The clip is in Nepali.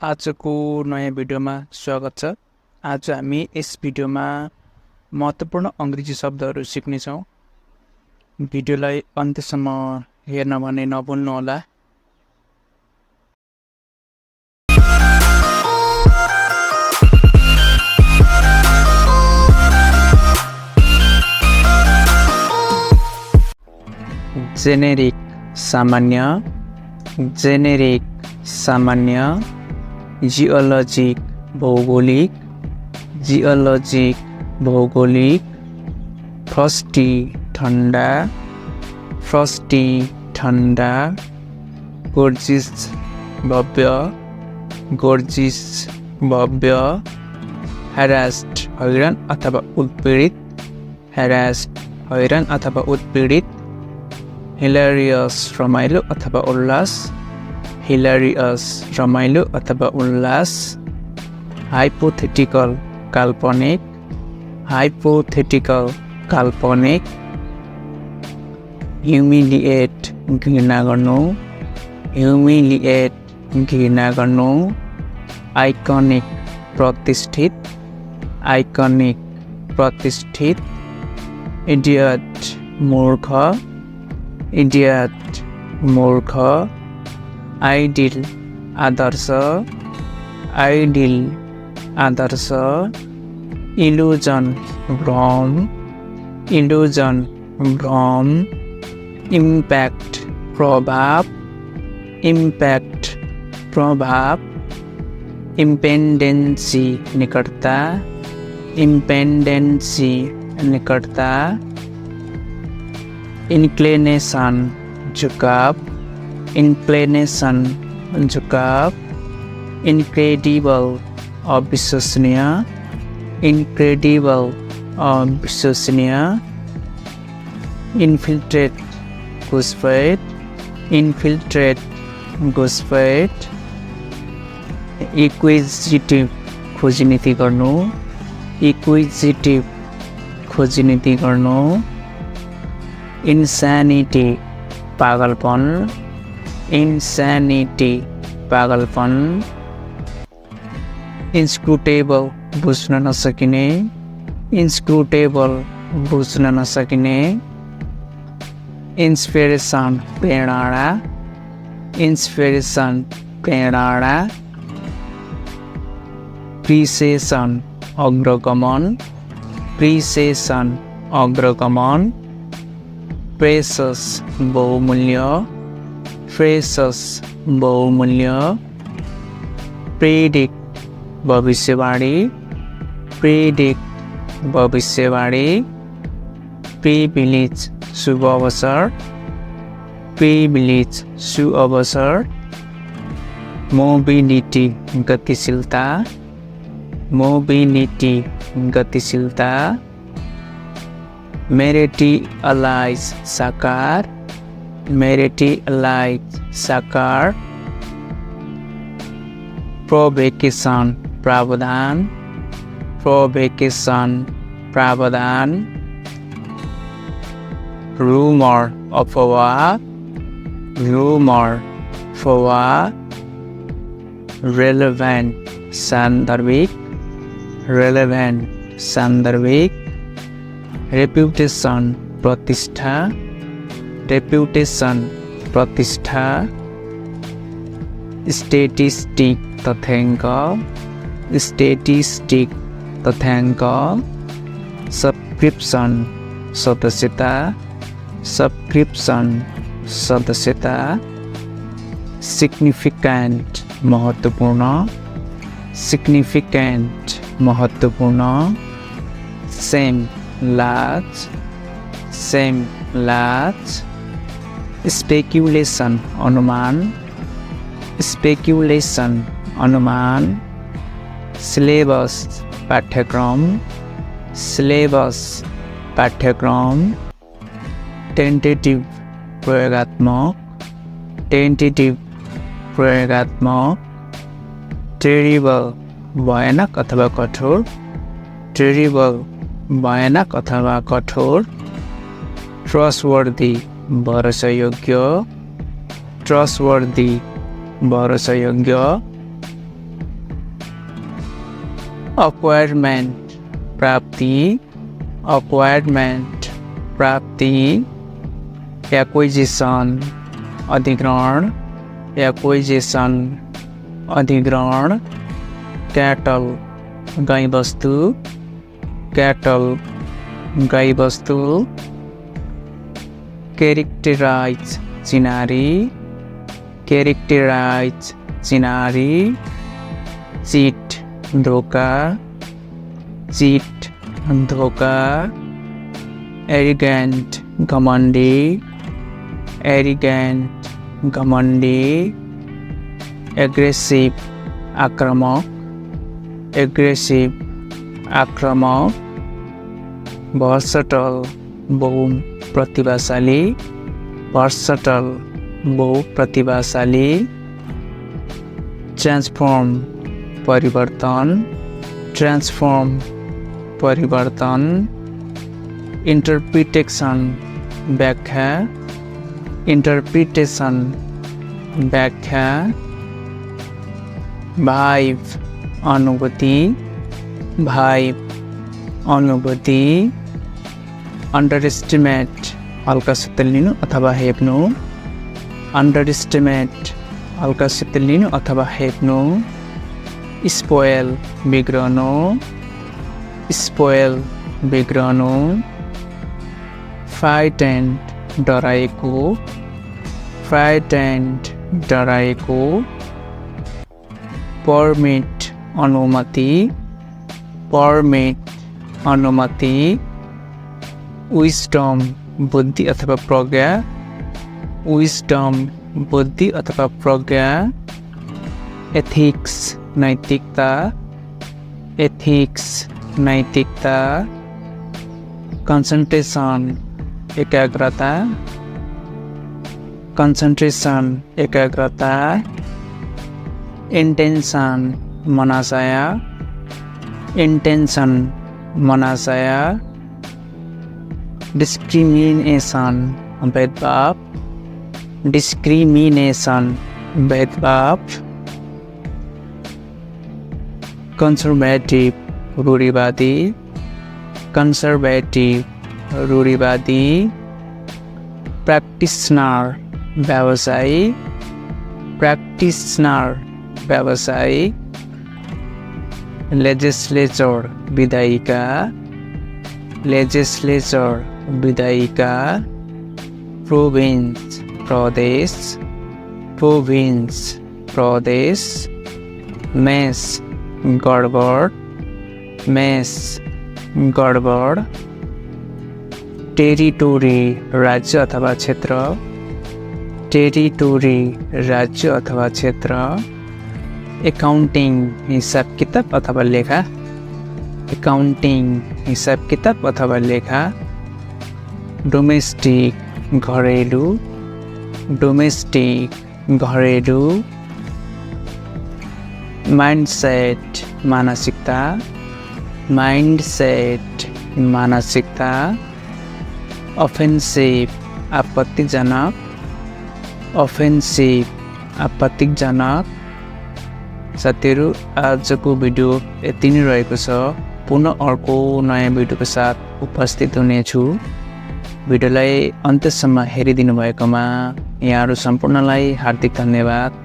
आजको नयाँ भिडियोमा स्वागत छ। आज हामी यस भिडियोमा महत्त्वपूर्ण अंग्रेजी शब्दहरू सिक्नेछौँ। भिडियोलाई अन्त्यसम्म हेर्न भने नभुल्नुहोला। जेनेरिक सामान्य, जेनेरिक सामान्य, जियोलॉजिक भौगोलिक, जियोलॉजिक भौगोलिक, फ्रस्टी ठंडा, फ्रस्टी ठंडा, गोर्जिस भव्य, गोर्जिस भव्य, हैरास्ड हैरान अथवा उत्पीड़ित, हैरास्ड हैरान अथवा उत्पीड़ित, हिलेरियस रमाइलो अथवा उल्लास, हिलेरियस रमाइलो अथवा उल्लास, हाइपोथेटिकल काल्पनिक, हाइपोथेटिकल काल्पनिक, ह्युमिलिएट घृणा गर्नु, ह्युमिलिएट घृणा गर्नु, आइकनिक प्रतिष्ठित, आइकनिक प्रतिष्ठित, इडियट मूर्ख, इडियट मूर्ख, आइडियल आदर्श, आइडियल आदर्श, इल्युजन भ्रम, इल्युजन भ्रम, इम्प्याक्ट प्रभाव, इम्प्याक्ट प्रभाव, इम्पेन्डेन्सी निकटता, इम्पेन्डेन्सी निकटता, इन्क्लिनेसन झुकाव, इन्क्लिनेसन झुकाव, इनक्रेडिबल अविश्वसनीय, इनक्रेडिबल अविश्वसनीय, इन्फिल्ट्रेट घुसपैठ, इन्फिल्ट्रेट घुसपैठ, इक्विजिटिभ खोजनीति गर्नु, इक्विजिटिभ खोजनीति गर्नु, इन्स्यानिटी पागलपन, इन्स्यानिटी पागलपन, इन्स्क्रुटेबल बुझ्न नसकिने, इन्स्क्रुटेबल बुझ्न नसकिने, इन्स्पिरेसन प्रेरणा, इन्स्पिरेसन प्रेरणा, प्रिसेसन अग्रगमन, प्रिसेसन अग्रगमन, प्रेसस बहुमूल्य, प्रेसस बहुमूल्य, प्रेडिक्ट भविष्यवाणी, प्रेडिक्ट भविष्यवाणी, प्रिभिलेज शुभ अवसर, प्रिभिलेज शुभ अवसर, मोबिलिटी गतिशीलता, मोबिलिटी गतिशीलता, मेरिटिअलाइज साकार, मेरिटिअलाइज साकार, प्रोभोकेसन प्रावधान, प्रोभोकेसन प्रावधान, रूमर अफवाह, रूमर अफवाह, रेलेभेन्ट सान्दर्भिक, रेलेभेन्ट सान्दर्भिक, रेप्युटेसन प्रतिष्ठा, रेप्युटेसन प्रतिष्ठा, स्टेटिस्टिक तथ्याङ्क, स्टेटिस्टिक तथ्याङ्क, सब्सक्रिप्सन सदस्यता, सब्सक्रिप्सन सदस्यता, सिग्निफिकेन्ट महत्त्वपूर्ण, सिग्निफिकेन्ट महत्त्वपूर्ण, सेम लार्ज, सेम लार्ज, स्पेक्युलेसन अनुमान, स्पेक्युलेसन अनुमान, सिलेबस पाठ्यक्रम, सिलेबस पाठ्यक्रम, टेन्टेटिभ प्रयोगात्मक, टेन्टेटिभ प्रयोगात्मक, टेरिबल भयानक अथवा कठोर, टेरिबल भयानक अथवा कठोर, ट्रस्टवर्दी भरोसायोग्य, ट्रस्टवर्दी भरोसायोग्य, acquirement प्राप्ति acquirement प्राप्ति acquisition अधिग्रहण acquisition अधिग्रहण cattle गाई वस्तु cattle गाई वस्तु characterize चिनारी characterize चिनारी cheat धोखा cheat धोखा arrogant घमंडी arrogant घमंडी aggressive आक्रामक aggressive आक्रामक versatile बहु प्रतिभाशाली versatile बहु प्रतिभाशाली transform परिवर्तन transform परिवर्तन interpretation व्याख्या interpretation व्याख्या vibe अनुभूति vibe अनुभूति underestimate हल्कासित लिनु अथवा हेप्नु underestimate हल्कासित लिनु अथवा हेप्नु spoil बिग्रनु spoil बिग्रनु frightened डराएको frightened डराएको permit अनुमति permit अनुमति wisdom बुद्धि अथवा प्रज्ञा wisdom बुद्धि अथवा प्रज्ञा ethics नैतिकता ethics नैतिकता concentration एकाग्रता concentration एकाग्रता intention मनाशय intention मनाशय discrimination भेदभाव discrimination भेदभाव conservative रूढ़िवादी conservative रूढ़िवादी practitioner व्यवसायी practitioner व्यवसायी legislature विधायिका legislature विधायिका province प्रदेश province प्रदेश mess गडबड mess गडबड टेरिटोरी राज्य अथवा क्षेत्र टेरिटोरी राज्य अथवा क्षेत्र एकाउन्टिङ हिसाब किताब अथवा लेखा एकाउन्टिङ हिसाब किताब अथवा लेखा डोमेस्टिक घरेलु डोमेस्टिक घरेलु माइन्डसेट मानसिकता माइन्डसेट मानसिकता अफेन्सिभ आपत्तिजनक अफेन्सिभ आपत्तिजनक साथीहरु आजको भिडियो यति नै रहेको छ पुनः अर्को नयाँ भिडियोको साथ उपस्थित हुनेछु भिडियोलाई अन्त्यसम्म हेरिदिनु भएकोमा यहाँहरु सम्पूर्णलाई हार्दिक धन्यवाद